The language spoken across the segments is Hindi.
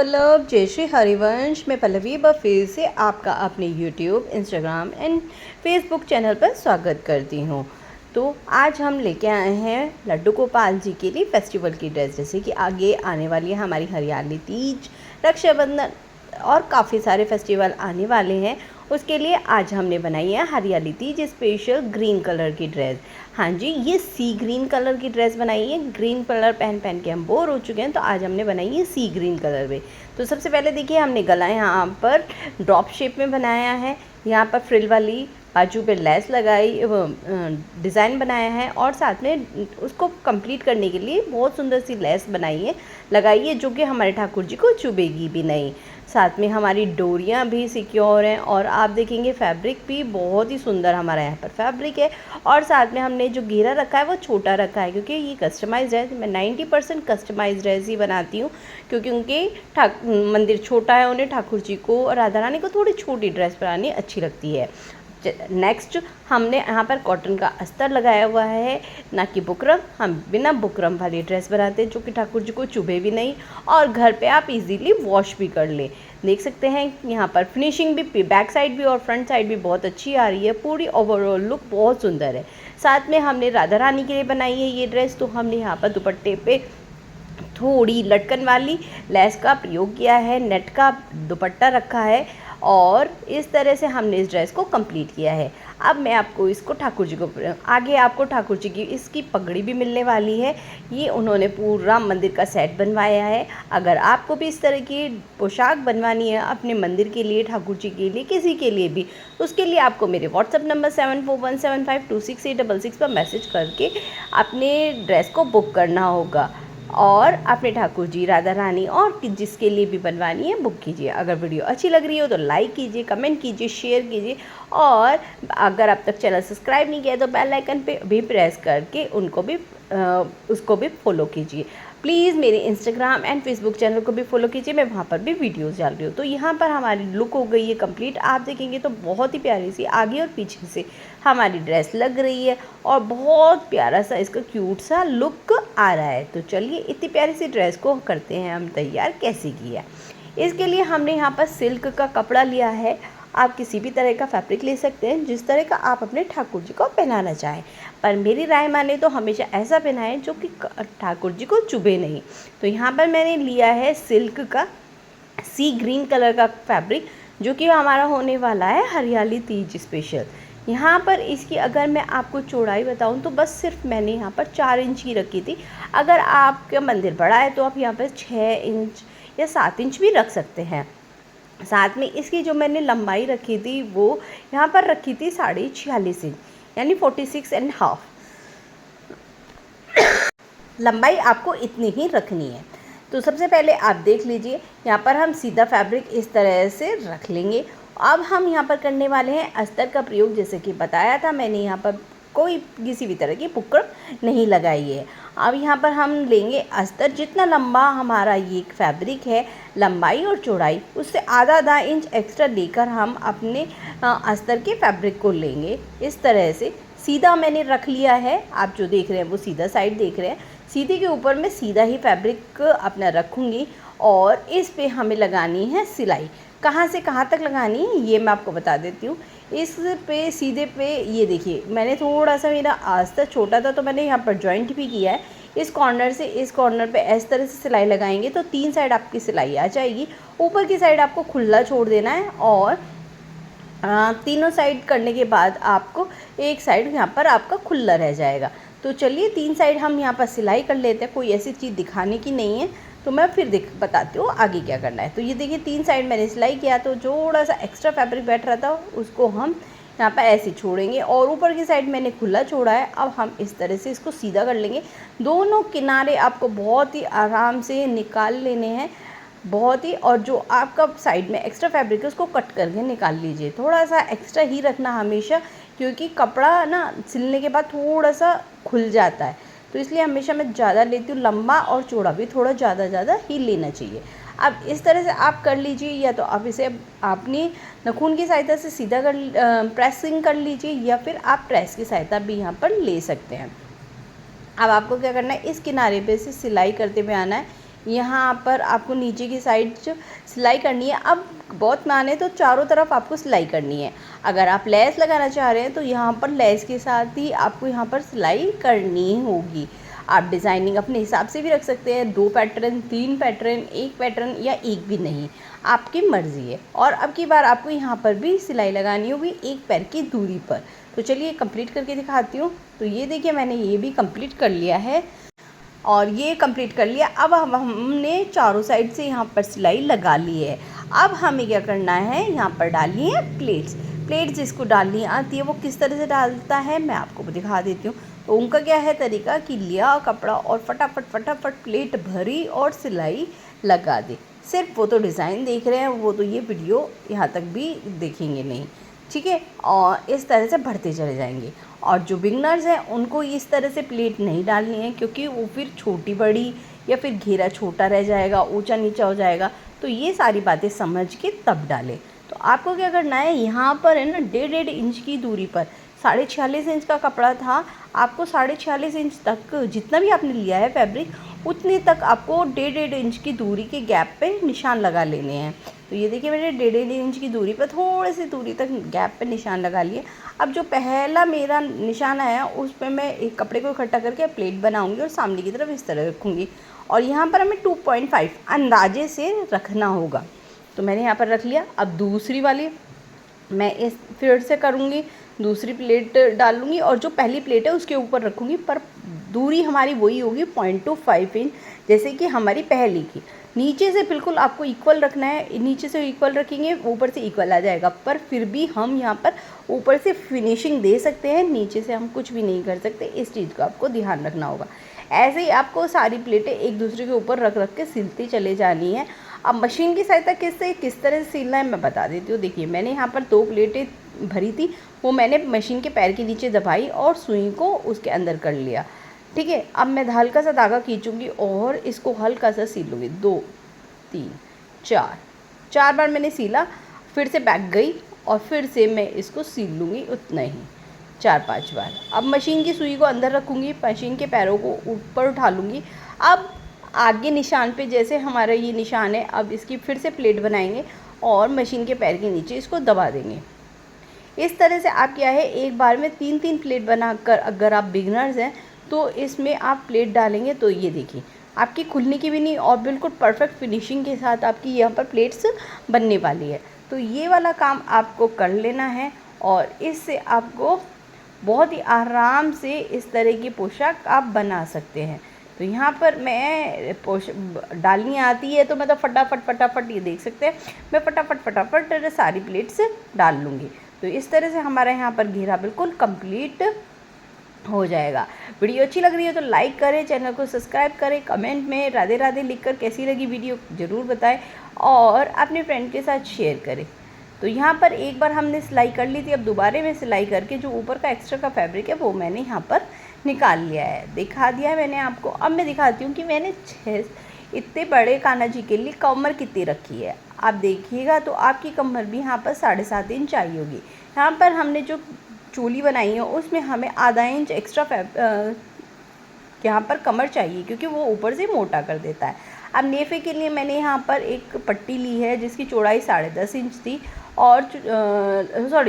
पल्लव जय श्री हरिवंश में पल्लवी फिर से आपका अपने YouTube Instagram and Facebook channel पर स्वागत करती हूँ। तो आज हम लेके आए हैं लड्डू गोपाल जी के लिए फेस्टिवल की ड्रेस। जैसे कि आगे आने वाली है हमारी हरियाली तीज, रक्षाबंधन और काफ़ी सारे फेस्टिवल आने वाले हैं। उसके लिए आज हमने बनाई है हरियाली तीज स्पेशल ग्रीन कलर की ड्रेस। हाँ जी, ये सी ग्रीन कलर की ड्रेस बनाई है। ग्रीन कलर पहन पहन के हम बोर हो चुके हैं, तो आज हमने बनाई है सी ग्रीन कलर में। तो सबसे पहले देखिए, हमने गला यहाँ पर ड्रॉप शेप में बनाया है। यहाँ पर फ्रिल वाली बाजू पे लेस लगाई, डिज़ाइन बनाया है और साथ में उसको कंप्लीट करने के लिए बहुत सुंदर सी लेस बनाई है, लगाई है, जो कि हमारे ठाकुर जी को चुभेगी भी नहीं। साथ में हमारी डोरियाँ भी सिक्योर हैं और आप देखेंगे फैब्रिक भी बहुत ही सुंदर हमारा यहाँ पर फैब्रिक है। और साथ में हमने जो घेरा रखा है वो छोटा रखा है, क्योंकि ये कस्टमाइज है। मैं 90% कस्टमाइज ड्रेस ही बनाती हूँ, क्योंकि उनके मंदिर छोटा है, उन्हें ठाकुर जी को और राधा रानी को थोड़ी छोटी ड्रेस बनानी अच्छी लगती है। नेक्स्ट हमने यहाँ पर कॉटन का अस्तर लगाया हुआ है, ना कि बुकरम। हम बिना बुकरम वाली ड्रेस बनाते हैं, जो कि ठाकुर जी को चुभे भी नहीं और घर पे आप इजीली वॉश भी कर लें। देख सकते हैं यहाँ पर फिनिशिंग भी बैक साइड भी और फ्रंट साइड भी बहुत अच्छी आ रही है। पूरी ओवरऑल लुक बहुत सुंदर है। साथ में हमने राधा रानी के लिए बनाई है ये ड्रेस। तो हमने यहाँ पर दुपट्टे पे थोड़ी लटकन वाली लेस का प्रयोग किया है, नेट का दुपट्टा रखा है और इस तरह से हमने इस ड्रेस को कंप्लीट किया है। अब मैं आपको इसको ठाकुर जी को आगे आपको ठाकुर जी की इसकी पगड़ी भी मिलने वाली है। ये उन्होंने पूरा मंदिर का सेट बनवाया है। अगर आपको भी इस तरह की पोशाक बनवानी है अपने मंदिर के लिए, ठाकुर जी के लिए, किसी के लिए भी, उसके लिए आपको मेरे व्हाट्सअप नंबर 7417526866 पर मैसेज करके अपने ड्रेस को बुक करना होगा और अपने ठाकुर जी, राधा रानी और जिसके लिए भी बनवानी है बुक कीजिए। अगर वीडियो अच्छी लग रही हो तो लाइक कीजिए, कमेंट कीजिए, शेयर कीजिए और अगर अब तक चैनल सब्सक्राइब नहीं किया तो बेल आइकन पे भी प्रेस करके उसको भी फॉलो कीजिए। प्लीज़ मेरे इंस्टाग्राम एंड फेसबुक चैनल को भी फॉलो कीजिए, मैं वहाँ पर भी वीडियोस डाल रही हूँ। तो यहाँ पर हमारी लुक हो गई है कंप्लीट। आप देखेंगे तो बहुत ही प्यारी सी आगे और पीछे से हमारी ड्रेस लग रही है और बहुत प्यारा सा इसका क्यूट सा लुक आ रहा है। तो चलिए इतनी प्यारी सी ड्रेस को करते हैं हम तैयार कैसे किया। इसके लिए हमने यहाँ पर सिल्क का कपड़ा लिया है। आप किसी भी तरह का फैब्रिक ले सकते हैं, जिस तरह का आप अपने ठाकुर जी को पहनाना चाहें, पर मेरी राय माने तो हमेशा ऐसा पहनाएं जो कि ठाकुर जी को चुभे नहीं। तो यहाँ पर मैंने लिया है सिल्क का सी ग्रीन कलर का फैब्रिक, जो कि हमारा होने वाला है हरियाली तीज स्पेशल। यहाँ पर इसकी अगर मैं आपको चौड़ाई बताऊँ तो बस सिर्फ मैंने यहाँ पर 4 इंच की रखी थी। अगर आपका मंदिर बड़ा है तो आप यहाँ पर 6 इंच या 7 इंच भी रख सकते हैं। साथ में इसकी जो मैंने लंबाई रखी थी वो यहाँ पर रखी थी 46.5 इंच, यानी 46.5। लंबाई आपको इतनी ही रखनी है। तो सबसे पहले आप देख लीजिए, यहाँ पर हम सीधा फैब्रिक इस तरह से रख लेंगे। अब हम यहाँ पर करने वाले हैं अस्तर का प्रयोग। जैसे कि बताया था मैंने, यहाँ पर कोई किसी भी तरह की बुकरम नहीं लगाई है। अब यहाँ पर हम लेंगे अस्तर। जितना लंबा हमारा ये फैब्रिक है, लंबाई और चौड़ाई, उससे आधा इंच एक्स्ट्रा लेकर हम अपने अस्तर के फैब्रिक को लेंगे। इस तरह से सीधा मैंने रख लिया है। आप जो देख रहे हैं वो सीधा साइड देख रहे हैं। सीधे के ऊपर मैं सीधा ही फैब्रिक अपना रखूँगी और इस पे हमें लगानी है सिलाई। कहाँ से कहाँ तक लगानी है ये मैं आपको बता देती हूँ। इस पे सीधे पे ये देखिए, मैंने थोड़ा सा, मेरा अस्तर छोटा था तो मैंने यहाँ पर जॉइंट भी किया है। इस कॉर्नर से इस कॉर्नर पे इस तरह से सिलाई लगाएंगे तो 3 साइड आपकी सिलाई आ जाएगी। ऊपर की साइड आपको खुला छोड़ देना है और तीनों साइड करने के बाद आपको एक साइड यहाँ पर आपका खुला रह जाएगा। तो चलिए 3 साइड हम यहाँ पर सिलाई कर लेते हैं। कोई ऐसी चीज़ दिखाने की नहीं है, तो मैं फिर बताती हूँ आगे क्या करना है। तो ये देखिए 3 साइड मैंने सिलाई किया, तो थोड़ा सा एक्स्ट्रा फैब्रिक बैठ रहा था उसको हम यहाँ पर ऐसे छोड़ेंगे और ऊपर की साइड मैंने खुला छोड़ा है। अब हम इस तरह से इसको सीधा कर लेंगे। दोनों किनारे आपको बहुत ही आराम से निकाल लेने हैं, बहुत ही। और जो आपका साइड में एक्स्ट्रा फैब्रिक है उसको कट करके निकाल लीजिए। थोड़ा सा एक्स्ट्रा ही रखना हमेशा, क्योंकि कपड़ा ना सिलने के बाद थोड़ा सा खुल जाता है, तो इसलिए हमेशा मैं ज़्यादा लेती हूँ। लंबा और चौड़ा भी थोड़ा ज़्यादा ही लेना चाहिए। अब इस तरह से आप कर लीजिए, या तो आप इसे अपनी नाखून की सहायता से सीधा प्रेसिंग कर लीजिए, या फिर आप प्रेस की सहायता भी यहाँ पर ले सकते हैं। अब आपको क्या करना है, इस किनारे पे से सिलाई करते हुए आना है। यहाँ पर आपको नीचे की साइड जो सिलाई करनी है, अब बहुत माने तो चारों तरफ आपको सिलाई करनी है। अगर आप लेस लगाना चाह रहे हैं तो यहाँ पर लेस के साथ ही आपको यहाँ पर सिलाई करनी होगी। आप डिज़ाइनिंग अपने हिसाब से भी रख सकते हैं, 2 पैटर्न, 3 पैटर्न, 1 पैटर्न या एक भी नहीं, आपकी मर्ज़ी है। और अब की बार आपको यहाँ पर भी सिलाई लगानी होगी एक पैर की दूरी पर। तो चलिए कंप्लीट करके दिखाती हूँ। तो ये देखिए मैंने ये भी कंप्लीट कर लिया है और ये कंप्लीट कर लिया। अब हमने चारों साइड से यहाँ पर सिलाई लगा ली है। अब हमें क्या करना है, यहाँ पर डालनी है प्लेट्स। प्लेट्स जिसको डालनी आती है वो किस तरह से डालता है मैं आपको दिखा देती हूँ। तो उनका क्या है तरीका कि लिया कपड़ा और फटाफट प्लेट भरी और सिलाई लगा दी। सिर्फ वो तो डिज़ाइन देख रहे हैं, वो तो ये वीडियो यहाँ तक भी देखेंगे नहीं, ठीक है। और इस तरह से बढ़ते चले जाएंगे। और जो बिगनर्स हैं उनको इस तरह से प्लेट नहीं डालनी है, क्योंकि वो फिर छोटी बड़ी या फिर घेरा छोटा रह जाएगा, ऊंचा नीचा हो जाएगा। तो ये सारी बातें समझ के तब डालें। तो आपको क्या करना है, यहाँ पर है ना 1.5 इंच की दूरी पर 46.5 इंच का कपड़ा था, आपको 46.5 इंच तक जितना भी आपने लिया है फैब्रिक उतने तक आपको 1.5 इंच की दूरी के गैप पे निशान लगा लेने हैं। तो ये देखिए मैंने 1.5 इंच की दूरी पर थोड़ी सी दूरी तक गैप पे निशान लगा लिए। अब जो पहला मेरा निशान आया उस पर मैं एक कपड़े को इकट्ठा करके प्लेट बनाऊंगी और सामने की तरफ इस तरह रखूँगी। और यहाँ पर हमें 2.5 अंदाजे से रखना होगा। तो मैंने यहाँ पर रख लिया। अब दूसरी वाली मैं इस फिर से करूँगी, दूसरी प्लेट डालूँगी और जो पहली प्लेट है उसके ऊपर रखूँगी, पर दूरी हमारी वही होगी 0.25 इंच, जैसे कि हमारी पहली की। नीचे से बिल्कुल आपको इक्वल रखना है, नीचे से इक्वल रखेंगे ऊपर से इक्वल आ जाएगा, पर फिर भी हम यहाँ पर ऊपर से फिनिशिंग दे सकते हैं, नीचे से हम कुछ भी नहीं कर सकते। इस चीज़ का आपको ध्यान रखना होगा। ऐसे ही आपको सारी प्लेटें एक दूसरे के ऊपर रख रख के सिलती चले जानी है। अब मशीन की सहायता किस तरह से सिलना है मैं बता देती हूँ। देखिए मैंने यहाँ पर 2 प्लेटें भरी थी, वो मैंने मशीन के पैर के नीचे दबाई और सुई को उसके अंदर कर लिया, ठीक है। अब मैं हल्का सा धागा खींचूंगी और इसको हल्का सा सील लूँगी। 2 3 4 बार मैंने सीला, फिर से बैक गई और फिर से मैं इसको सील लूँगी उतना ही 4-5 बार। अब मशीन की सुई को अंदर रखूँगी, मशीन के पैरों को ऊपर उठा लूँगी। अब आगे निशान पे जैसे हमारा ये निशान है, अब इसकी फिर से प्लेट बनाएंगे और मशीन के पैर के नीचे इसको दबा देंगे। इस तरह से आप क्या है एक बार में 3-3 प्लेट बनाकर, अगर आप बिगनर्स हैं तो इसमें आप प्लेट डालेंगे तो ये देखिए आपकी खुलने की भी नहीं और बिल्कुल परफेक्ट फिनिशिंग के साथ आपकी यहाँ पर प्लेट्स बनने वाली है। तो ये वाला काम आपको कर लेना है और इससे आपको बहुत ही आराम से इस तरह की पोशाक आप बना सकते हैं। तो यहाँ पर मैं डालनी आती है तो मैं तो फटाफट ये देख सकते हैं, मैं फटाफट सारी प्लेट्स डाल लूँगी। तो इस तरह से हमारा यहाँ पर घेरा बिल्कुल कंप्लीट हो जाएगा। वीडियो अच्छी लग रही है तो लाइक करें, चैनल को सब्सक्राइब करें, कमेंट में राधे राधे लिखकर कैसी लगी वीडियो ज़रूर बताएं और अपने फ्रेंड के साथ शेयर करें। तो यहाँ पर एक बार हमने सिलाई कर ली थी, अब दोबारा में सिलाई करके जो ऊपर का एक्स्ट्रा का फैब्रिक है वो मैंने यहाँ पर निकाल लिया है, दिखा दिया है मैंने आपको। अब मैं दिखाती हूँ कि मैंने इतने बड़े कान्हा जी के लिए कमर कितनी रखी है। आप देखिएगा तो आपकी कमर भी यहाँ पर 7.5 इंच आई होगी। यहाँ पर हमने जो चोली बनाई है उसमें हमें आधा इंच एक्स्ट्रा यहाँ पर कमर चाहिए, क्योंकि वो ऊपर से मोटा कर देता है। अब नेफे के लिए मैंने यहाँ पर एक पट्टी ली है जिसकी चौड़ाई 10.5 इंच थी और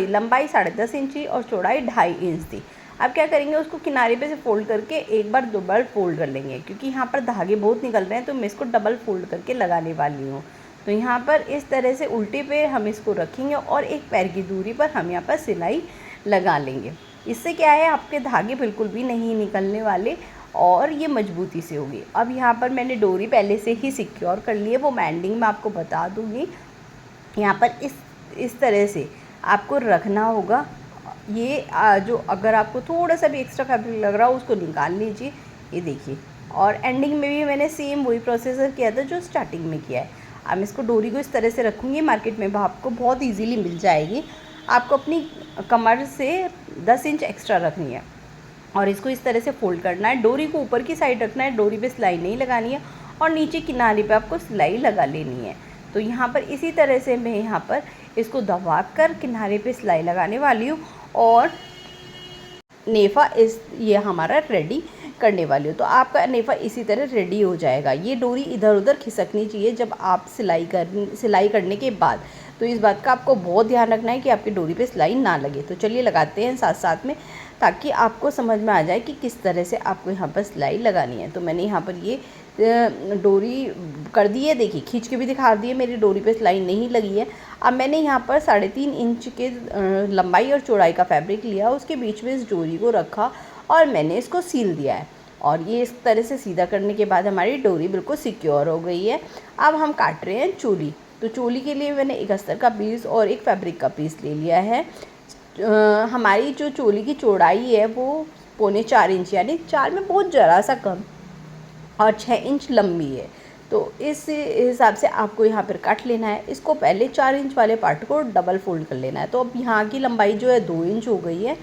लंबाई 10.5 इंच थी और चौड़ाई 2.5 इंच थी। अब क्या करेंगे, उसको किनारे पे से फोल्ड करके एक बार 2 बार फोल्ड कर लेंगे, क्योंकि यहाँ पर धागे बहुत निकल रहे हैं तो मैं इसको डबल फोल्ड करके लगाने वाली हूँ। तो यहाँ पर इस तरह से उल्टे पे हम इसको रखेंगे और एक पैर की दूरी पर हम यहाँ पर सिलाई लगा लेंगे। इससे क्या है, आपके धागे बिल्कुल भी नहीं निकलने वाले और ये मजबूती से होगी। अब यहाँ पर मैंने डोरी पहले से ही सिक्योर कर ली है, वो मैं एंडिंग में आपको बता दूँगी। यहाँ पर इस तरह से आपको रखना होगा। ये जो अगर आपको थोड़ा सा भी एक्स्ट्रा फैब्रिक लग रहा हो उसको निकाल लीजिए, ये देखिए। और एंडिंग में भी मैंने सेम वही प्रोसेसर किया था जो स्टार्टिंग में किया है। अब मैं इसको डोरी को इस तरह से रखूँगी, मार्केट में आपको बहुत इजीली मिल जाएगी। आपको अपनी कमर से 10 इंच एक्स्ट्रा रखनी है और इसको इस तरह से फोल्ड करना है। डोरी को ऊपर की साइड रखना है, डोरी पे सिलाई नहीं लगानी है और नीचे किनारे पे आपको सिलाई लगा लेनी है। तो यहाँ पर इसी तरह से मैं यहाँ पर इसको दबा कर किनारे पे सिलाई लगाने वाली हूँ और नेफा ये हमारा रेडी करने वाली हूँ। तो आपका अनेफा इसी तरह रेडी हो जाएगा। ये डोरी इधर उधर खिसकनी चाहिए जब आप सिलाई करने के बाद। तो इस बात का आपको बहुत ध्यान रखना है कि आपकी डोरी पे सिलाई ना लगे। तो चलिए लगाते हैं साथ साथ में, ताकि आपको समझ में आ जाए कि किस तरह से आपको यहाँ पर सिलाई लगानी है। तो मैंने यहाँ पर ये डोरी कर दी है, देखिए खींच के भी दिखा दी है, मेरी डोरी पे सिलाई नहीं लगी है। अब मैंने यहाँ पर 3.5 इंच के लंबाई और चौड़ाई का फैब्रिक लिया, उसके बीच में इस डोरी को रखा और मैंने इसको सील दिया है। और ये इस तरह से सीधा करने के बाद हमारी डोरी बिल्कुल सिक्योर हो गई है। अब हम काट रहे हैं चोली। तो चोली के लिए मैंने एक अस्तर का पीस और एक फैब्रिक का पीस ले लिया है। हमारी जो चोली की चौड़ाई है वो 3.25 इंच, यानी 4 में बहुत ज़रा सा कम, और 6 इंच लंबी है। तो इस हिसाब से आपको यहाँ पर काट लेना है। इसको पहले 4 इंच वाले पार्ट को डबल फोल्ड कर लेना है। तो अब यहाँ की लंबाई जो है 2 इंच हो गई है।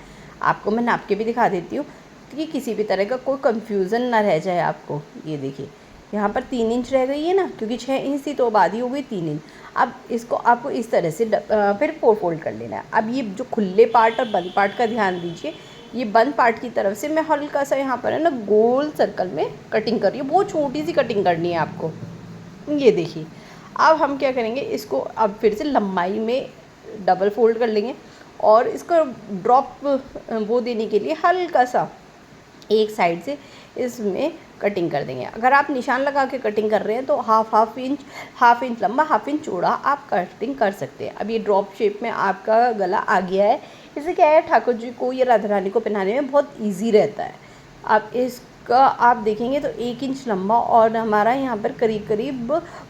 आपको मैं नाप के भी दिखा देती हूँ कि किसी भी तरह का कोई कन्फ्यूज़न ना रह जाए आपको। ये देखिए यहाँ पर 3 इंच रह गई है ना, क्योंकि 6 इंच थी तो अब आधी हो गई 3 इंच। अब इसको आपको इस तरह से फिर 4 फोल्ड कर लेना है। अब ये जो खुले पार्ट और बंद पार्ट का ध्यान दीजिए। ये बंद पार्ट की तरफ से मैं हल्का सा यहाँ पर है ना गोल सर्कल में कटिंग कर रही हूँ। बहुत छोटी सी कटिंग करनी है आपको। ये देखिए अब हम क्या करेंगे, इसको अब फिर से लंबाई में डबल फोल्ड कर लेंगे और इसको ड्रॉप वो देने के लिए हल्का सा एक साइड से इसमें कटिंग कर देंगे। अगर आप निशान लगा के कटिंग कर रहे हैं तो हाफ इंच लंबा, हाफ इंच चौड़ा आप कटिंग कर सकते हैं। अब ये ड्रॉप शेप में आपका गला आ गया है। इससे क्या है, ठाकुर जी को या राधा रानी को पहनाने में बहुत ईजी रहता है। अब इसका आप देखेंगे तो 1 इंच लंबा और हमारा यहाँ पर करीब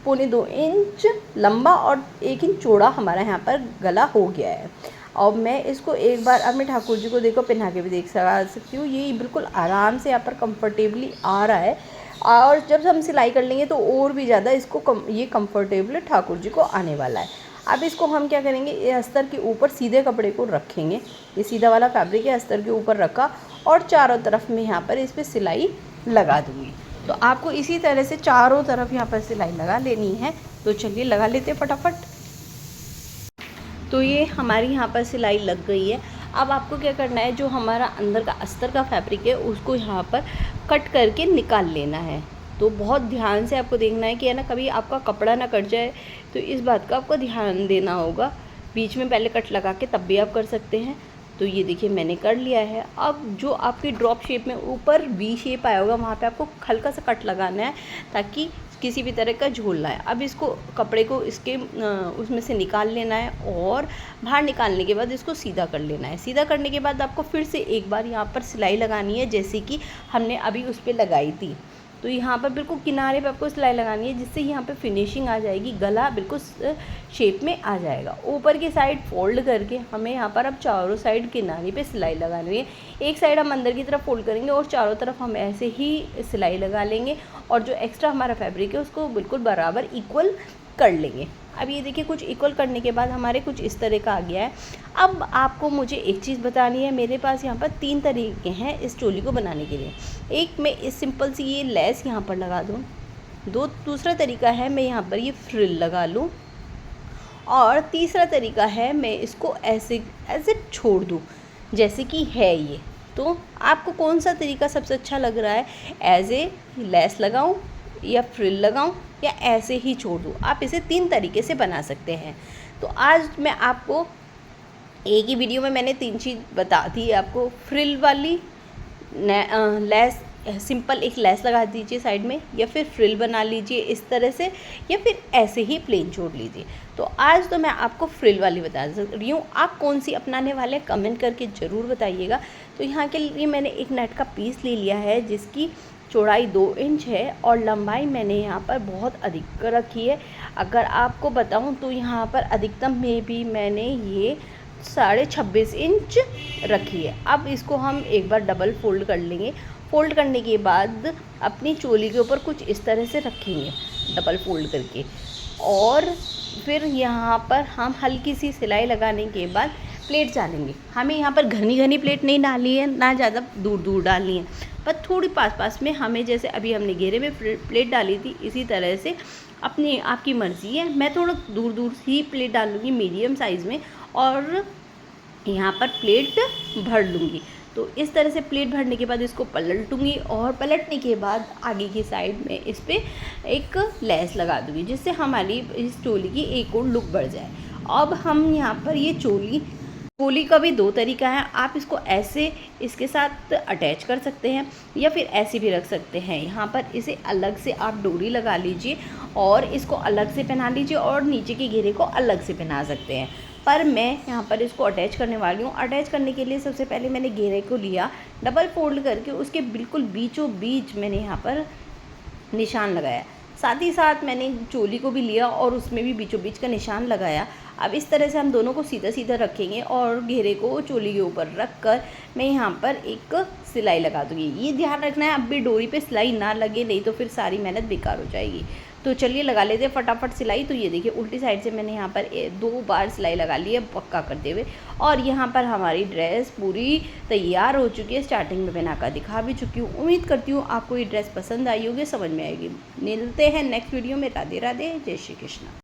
2.25 इंच लंबा और 1 इंच चौड़ा हमारा यहाँ पर गला हो गया है। और मैं इसको एक बार अपने ठाकुर जी को देखो पहना के भी देख सकती हूँ। ये बिल्कुल आराम से यहाँ पर कंफर्टेबली आ रहा है। और जब हम सिलाई कर लेंगे तो और भी ज़्यादा इसको ये कंफर्टेबल ठाकुर जी को आने वाला है। अब इसको हम क्या करेंगे, ये अस्तर के ऊपर सीधे कपड़े को रखेंगे। ये सीधा वाला फैब्रिक है, अस्तर के ऊपर रखा और चारों तरफ में यहाँ पर इस पर सिलाई लगा दूँगी। तो आपको इसी तरह से चारों तरफ यहाँ पर सिलाई लगा लेनी है। तो चलिए लगा लेते हैं फटाफट। तो ये हमारी यहाँ पर सिलाई लग गई है। अब आपको क्या करना है, जो हमारा अंदर का अस्तर का फैब्रिक है उसको यहाँ पर कट करके निकाल लेना है। तो बहुत ध्यान से आपको देखना है कि है ना कभी आपका कपड़ा ना कट जाए। तो इस बात का आपको ध्यान देना होगा। बीच में पहले कट लगा के तब भी आप कर सकते हैं। तो ये देखिए मैंने कर लिया है। अब जो आपकी ड्रॉप शेप में ऊपर वी शेप आया होगा वहाँ पे आपको हल्का सा कट लगाना है, ताकि किसी भी तरह का झोलना है। अब इसको कपड़े को इसके उसमें से निकाल लेना है और बाहर निकालने के बाद इसको सीधा कर लेना है। सीधा करने के बाद आपको फिर से एक बार यहाँ पर सिलाई लगानी है, जैसे कि हमने अभी उस पर लगाई थी। तो यहाँ पर बिल्कुल किनारे पे आपको सिलाई लगानी है, जिससे यहाँ पे फिनिशिंग आ जाएगी, गला बिल्कुल शेप में आ जाएगा। ऊपर की साइड फोल्ड करके हमें यहाँ पर अब चारों साइड किनारे पे सिलाई लगानी है। एक साइड हम अंदर की तरफ फोल्ड करेंगे और चारों तरफ हम ऐसे ही सिलाई लगा लेंगे और जो एक्स्ट्रा हमारा फैब्रिक है उसको बिल्कुल बराबर इक्वल कर लेंगे। अब ये देखिए कुछ इक्वल करने के बाद हमारे कुछ इस तरह का आ गया है। अब आपको मुझे एक चीज़ बतानी है, मेरे पास यहाँ पर 3 तरीके हैं इस चोली को बनाने के लिए। एक मैं इस सिंपल सी ये लेस यहाँ पर लगा दूँ, दूसरा तरीका है मैं यहाँ पर ये फ्रिल लगा लूँ, और तीसरा तरीका है मैं इसको ऐसे छोड़ दूँ जैसे कि है ये। तो आपको कौन सा तरीका सबसे अच्छा लग रहा है, एज ए लेस लगाऊँ या फ्रिल लगाऊं या ऐसे ही छोड़ दूं? आप इसे 3 तरीके से बना सकते हैं। तो आज मैं आपको एक ही वीडियो में मैंने 3 चीज़ बता दी आपको। फ्रिल वाली लेस, सिंपल एक लेस लगा दीजिए साइड में, या फिर फ्रिल बना लीजिए इस तरह से, या फिर ऐसे ही प्लेन छोड़ लीजिए। तो आज तो मैं आपको फ्रिल वाली बता रही हूँ। आप कौन सी अपनाने वाले कमेंट करके ज़रूर बताइएगा। तो यहाँ के लिए मैंने एक नेट का पीस ले लिया है जिसकी चौड़ाई 2 इंच है और लंबाई मैंने यहाँ पर बहुत अधिक रखी है। अगर आपको बताऊँ तो यहाँ पर अधिकतम में भी मैंने ये 26.5 इंच रखी है। अब इसको हम एक बार डबल फोल्ड कर लेंगे। फोल्ड करने के बाद अपनी चोली के ऊपर कुछ इस तरह से रखेंगे डबल फोल्ड करके, और फिर यहाँ पर हम हल्की सी सिलाई लगाने के बाद प्लेट डालेंगे। हमें यहाँ पर घनी प्लेट नहीं डालनी है, ना ज़्यादा दूर डालनी है, पर थोड़ी पास में हमें, जैसे अभी हमने घेरे में प्लेट डाली थी इसी तरह से अपनी आपकी मर्ज़ी है। मैं थोड़ा दूर ही प्लेट डालूँगी मीडियम साइज़ में, और यहाँ पर प्लेट भर लूँगी। तो इस तरह से प्लेट भरने के बाद इसको पलटूँगी और पलटने के बाद आगे की साइड में इस पर एक लेस लगा दूँगी, जिससे हमारी इस चोली की एक और लुक बढ़ जाए। अब हम यहाँ पर ये चोली का भी 2 तरीका है। आप इसको ऐसे इसके साथ अटैच कर सकते हैं या फिर ऐसे भी रख सकते हैं। यहाँ पर इसे अलग से आप डोरी लगा लीजिए और इसको अलग से पहना लीजिए और नीचे के घेरे को अलग से पहना सकते हैं। पर मैं यहाँ पर इसको अटैच करने वाली हूँ। अटैच करने के लिए सबसे पहले मैंने घेरे को लिया, डबल फोल्ड करके उसके बिल्कुल बीचों बीच मैंने यहाँ पर निशान लगाया। साथ ही साथ मैंने चोली को भी लिया और उसमें भी बीचों बीच का निशान लगाया। अब इस तरह से हम दोनों को सीधा सीधा रखेंगे और घेरे को चोली के ऊपर रख कर मैं यहाँ पर एक सिलाई लगा दूँगी। ये ध्यान रखना है अब भी डोरी पे सिलाई ना लगे, नहीं तो फिर सारी मेहनत बेकार हो जाएगी। तो चलिए लगा लेते हैं फटाफट सिलाई। तो ये देखिए उल्टी साइड से मैंने यहाँ पर 2 बार सिलाई लगा ली है पक्का करते हुए, और यहाँ पर हमारी ड्रेस पूरी तैयार हो चुकी है। स्टार्टिंग में बना कर दिखा भी चुकी हूँ। उम्मीद करती हूँ आपको ये ड्रेस पसंद आई होगी, समझ में आएगी। मिलते हैं नेक्स्ट वीडियो में। राधे राधे, जय श्री कृष्ण।